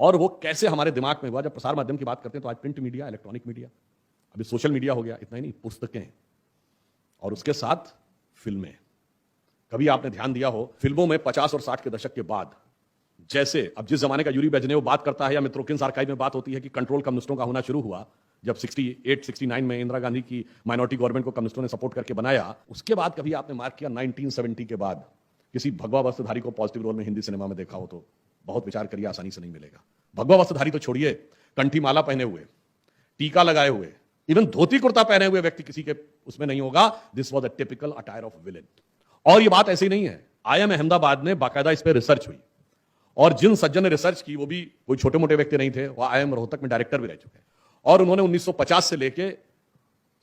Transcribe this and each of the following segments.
और वो कैसे हमारे दिमाग में हुआ। जब प्रसार माध्यम की बात करते हैं तो आज प्रिंट मीडिया, इलेक्ट्रॉनिक मीडिया, अभी सोशल मीडिया हो गया, इतना ही नहीं, पुस्तकें और उसके साथ फिल्में। कभी आपने ध्यान दिया हो फिल्मों में 50 और 60 के दशक के बाद, जैसे अब जिस जमाने का यूरी बेजनेव बात करता है या मित्रोकिन्स आर्काइव में बात होती है कि कंट्रोल कम्युनिस्टों का होना शुरू हुआ जब 68-69 में इंदिरा गांधी की माइनॉरिटी गवर्नमेंट को कम्युनिस्टों ने सपोर्ट करके बनाया, उसके बाद कभी आपने मार्क किया 1970 के बाद किसी भगवा वस्त्रधारी को पॉजिटिव रोल में हिंदी सिनेमा में देखा हो तो बहुत विचार करिए, आसानी से नहीं मिलेगा। भगवा वस्त्रधारी तो छोड़िए, कंठी माला पहने हुए, टीका लगाए हुए, इवन धोती कुर्ता पहने हुए व्यक्ति किसी के उसमें नहीं होगा। This was a typical attire of villain. और ये बात ऐसी नहीं है, IIM अहमदाबाद में बाकायदा इस पर रिसर्च हुई और जिन सज्जन ने रिसर्च की वो भी कोई छोटे मोटे व्यक्ति नहीं थे, वो IIM रोहतक में डायरेक्टर भी रह चुके हैं और उन्होंने 1950 से लेके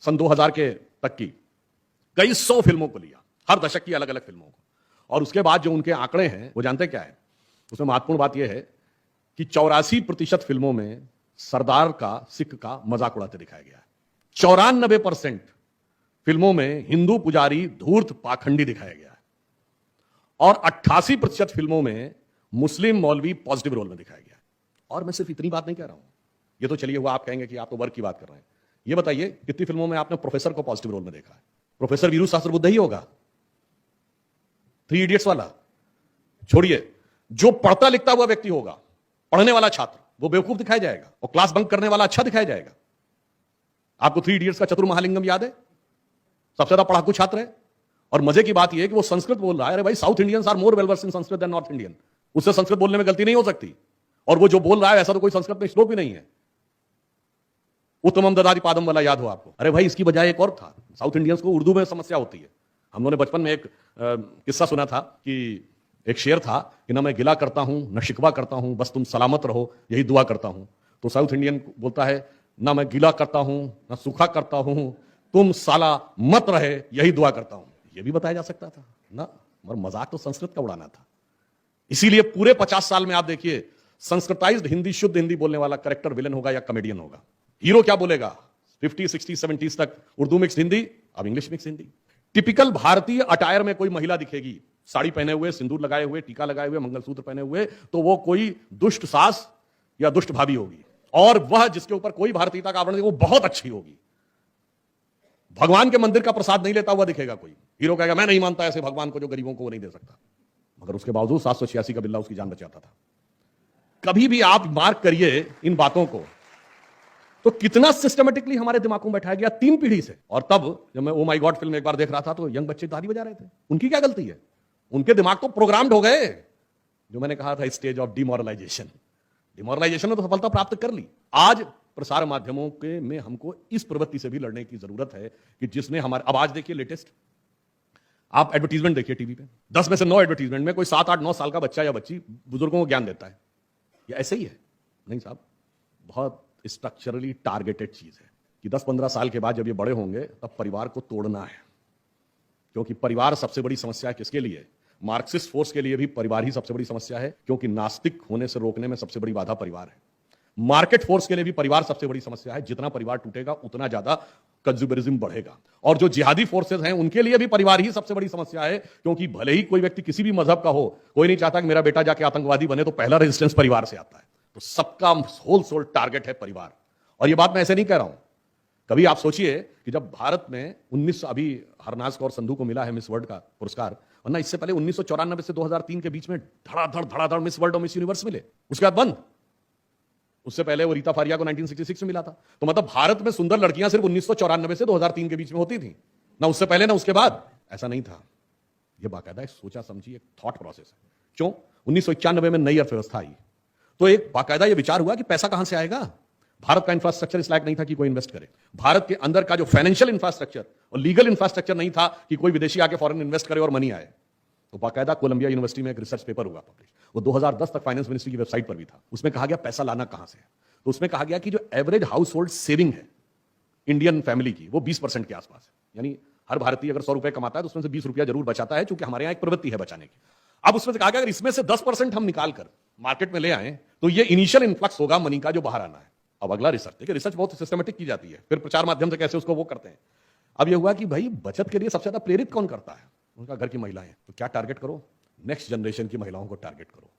सन 2000 के तक की कई 100 फिल्मों को लिया, हर दशक की अलग अलग फिल्मों को, और उसके बाद जो उनके आंकड़े हैं वो जानते क्या है। उसमें महत्वपूर्ण बात यह है कि 84% फिल्मों में सरदार का, सिख का मजाक उड़ाते दिखाया गया है। 94% फिल्मों में हिंदू पुजारी धूर्त पाखंडी दिखाया गया है और 88% फिल्मों में मुस्लिम मौलवी पॉजिटिव रोल में दिखाया गया है। और मैं सिर्फ इतनी बात नहीं कह रहा हूं, ये तो चलिए हुआ, आप कहेंगे कि आप तो वर्क की बात कर रहे हैं। ये बताइए कितनी फिल्मों में आपने प्रोफेसर को पॉजिटिव रोल में देखा है? प्रोफेसर वीरू सहस्त्रबुद्धे ही होगा। 3 इडियट्स वाला छोड़िए, जो पढ़ता लिखता हुआ व्यक्ति होगा, पढ़ने वाला छात्र, वो बेवकूफ दिखाया जाएगा और क्लास बंक करने वाला अच्छा दिखाया जाएगा। आपको 3 इडियट्स का चतुर महालिंगम याद है? सबसे ज्यादा पढ़ाकू छात्र है और मजे की बात यह है कि वो संस्कृत बोल रहा है। अरे भाई, South Indians are more well versed in Sanskrit then North Indian. उससे संस्कृत बोलने में गलती नहीं हो सकती और वो जो बोल रहा है ऐसा तो कोई संस्कृत में श्लोक भी नहीं है। उत्तमम ददाति पादम वाला याद हो आपको? अरे भाई, इसकी बजाय एक और था। साउथ इंडियंस को उर्दू में समस्या होती है। हम लोगों ने बचपन में एक किस्सा सुना था कि एक शेर था कि ना मैं गिला करता हूं न शिकवा करता हूं, बस तुम सलामत रहो यही दुआ करता हूं। तो साउथ इंडियन बोलता है ना मैं गिला करता हूं ना सूखा करता हूं, तुम साला मत रहे यही दुआ करता हूं। यह भी बताया जा सकता था ना, मगर मजाक तो संस्कृत का उड़ाना था। इसीलिए पूरे 50 साल में आप देखिए, संस्कृताइज्ड हिंदी, शुद्ध हिंदी बोलने वाला करेक्टर विलन होगा या कॉमेडियन होगा। हीरो क्या बोलेगा? 50, 60, 70 तक उर्दू मिक्स हिंदी, अब इंग्लिश मिक्स हिंदी। टिपिकल भारतीय अटायर में कोई महिला दिखेगी, साड़ी पहने हुए, सिंदूर लगाए हुए, टीका लगाए हुए, मंगलसूत्र पहने हुए, तो वो कोई दुष्ट सास या दुष्ट भाभी होगी और वह जिसके ऊपर कोई भारतीयता का आवरण नहीं, वो बहुत अच्छी होगी। भगवान के मंदिर का प्रसाद नहीं लेता हुआ दिखेगा कोई, हीरो कहेगा मैं नहीं मानता ऐसे भगवान को जो गरीबों को वो नहीं दे सकता, मगर उसके बावजूद 786 का बिल्ला उसकी जान बचाता था। कभी भी आप मार्क करिए इन बातों को तो कितना सिस्टमेटिकली हमारे दिमागों में बैठाया गया 3 पीढ़ी से। और तब जब मैं ओ माय गॉड फिल्म एक बार देख रहा था तो यंग बच्चे ताली बजा रहे थे। उनकी क्या गलती है? उनके दिमाग तो प्रोग्राम्ड हो गए। जो मैंने कहा था स्टेज ऑफ डिमोरलाइजेशन, डिमोरलाइजेशन ने तो सफलता प्राप्त कर ली। आज प्रसार माध्यमों के में हमको इस प्रवृत्ति से भी लड़ने की जरूरत है कि जिसने हमारे, अब आज देखिए लेटेस्ट आप एडवर्टीजमेंट देखिए टीवी पे, 10 में से 9 एडवर्टीजमेंट में कोई 7, 8, 9 साल का बच्चा या बच्ची बुजुर्गों को ज्ञान देता है। ये ऐसे ही है? नहीं साहब, बहुत स्ट्रक्चरली टारगेटेड चीज है कि 10-15 साल के बाद जब ये बड़े होंगे तब परिवार को तोड़ना है, क्योंकि परिवार सबसे बड़ी समस्या है। किसके लिए? मार्क्सिस्ट फोर्स के लिए भी परिवार ही सबसे बड़ी समस्या है, क्योंकि नास्तिक होने से रोकने में सबसे बड़ी बाधा परिवार है। मार्केट फोर्स के लिए भी परिवार सबसे बड़ी समस्या है। जितना परिवार टूटेगा उतना ज्यादा कंज्यूमरिज्म बढ़ेगा। और जो जिहादी फोर्सेस हैं उनके लिए भी परिवार ही सबसे बड़ी समस्या है, क्योंकि भले ही कोई व्यक्ति किसी भी मजहब का हो, कोई नहीं चाहता कि मेरा बेटा जाके आतंकवादी बने, तो पहला रेजिस्टेंस परिवार से आता है। तो सबका होल सोल टारगेट है परिवार। और यह बात मैं ऐसे नहीं कह रहा हूं, कभी आप सोचिए कि जब भारत में 19 अभी हरनाज कौर संधू को मिला है मिस वर्ल्ड का पुरस्कार, वरना इससे पहले 1994 से 2003 के बीच में धड़ाधड़ मिस वर्ल्ड और मिस यूनिवर्स मिले, उसके बाद बंद। उससे पहले वो रीता फारिया को 1966 में मिला था। तो मतलब भारत में सुंदर लड़कियां सिर्फ 1994 से 2003 के बीच में होती थी, ना उससे पहले ना उसके बाद। ऐसा नहीं था, यह बाकायदा सोचा समझी एक थॉट प्रोसेस है। क्यों? 1991 में नई अर्थव्यवस्था आई तो एक बाकायदा यह विचार हुआ कि पैसा कहां से आएगा। भारत का इंफ्रास्ट्रक्चर इस लायक नहीं था कि कोई इन्वेस्ट करे। भारत के अंदर का जो फाइनेंशियल इंफ्रास्ट्रक्चर और लीगल इंफ्रास्ट्रक्चर नहीं था कि कोई विदेशी आके फॉरेन इन्वेस्ट करे और मनी आए। तो बाकायदा कोलंबिया यूनिवर्सिटी में एक रिसर्च पेपर हुआ पब्लिश, वो 2010 तक फाइनेंस मिनिस्ट्री की वेबसाइट पर भी था। उसमें कहा गया पैसा लाना कहां से है। तो उसमें कहा गया कि जो एवरेज हाउस होल्ड सेविंग है इंडियन फैमिली की, वो 20% के आसपास है। यानी हर भारतीय अगर 100 रुपए कमाता है तो उसमें से 20 रुपया जरूर बचाता है, क्योंकि हमारे यहां एक प्रवृत्ति है बचाने की। अब उसमें से कहा गया अगर इसमें से 10% हम निकाल कर मार्केट में ले आए तो ये इनिशियल इन्फ्लक्स होगा मनी का जो बाहर आना है। अब अगला रिसर्च, देखिए रिसर्च बहुत सिस्टमेटिक की जाती है, फिर प्रचार माध्यम से कैसे उसको वो करते हैं। अब ये हुआ कि भाई बचत के लिए सबसे ज्यादा प्रेरित कौन करता है? उनका घर की महिलाएं। तो क्या टारगेट करो? नेक्स्ट जनरेशन की महिलाओं को टारगेट करो।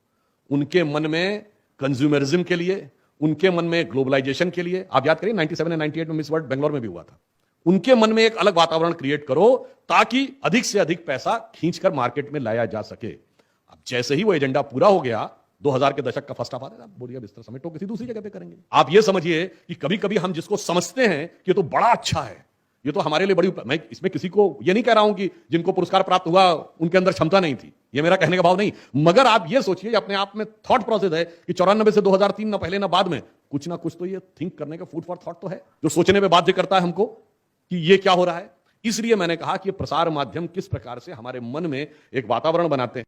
उनके मन में कंज्यूमरिज्म के लिए, उनके मन में ग्लोबलाइजेशन के लिए। आप याद करिए 97 और 98 में मिस वर्ल्ड बेंगलोर में भी हुआ था। उनके मन में एक अलग वातावरण क्रिएट करो ताकि अधिक से अधिक पैसा खींचकर मार्केट में लाया जा सके। अब जैसे ही वो एजेंडा पूरा हो गया, 2000 के दशक का फर्स्ट हाफ आता है, बोलिए बिस्तर समेटो, किसी दूसरी जगह पे करेंगे। आप ये समझिए कि कभी कभी हम जिसको समझते हैं कि ये तो बड़ा अच्छा है, ये तो हमारे लिए बड़ी, मैं इसमें किसी को ये नहीं कह रहा हूं कि जिनको पुरस्कार प्राप्त हुआ उनके अंदर क्षमता नहीं थी, ये मेरा कहने का भाव नहीं, मगर आप ये सोचिए अपने आप में थॉट प्रोसेस है कि 94 से 2003 ना पहले ना बाद में कुछ ना कुछ तो ये थिंक करने का फूड फॉर थॉट तो है, जो सोचने में बाध्य करता है हमको कि ये क्या हो रहा है। इसलिए मैंने कहा कि प्रसार माध्यम किस प्रकार से हमारे मन में एक वातावरण बनाते हैं।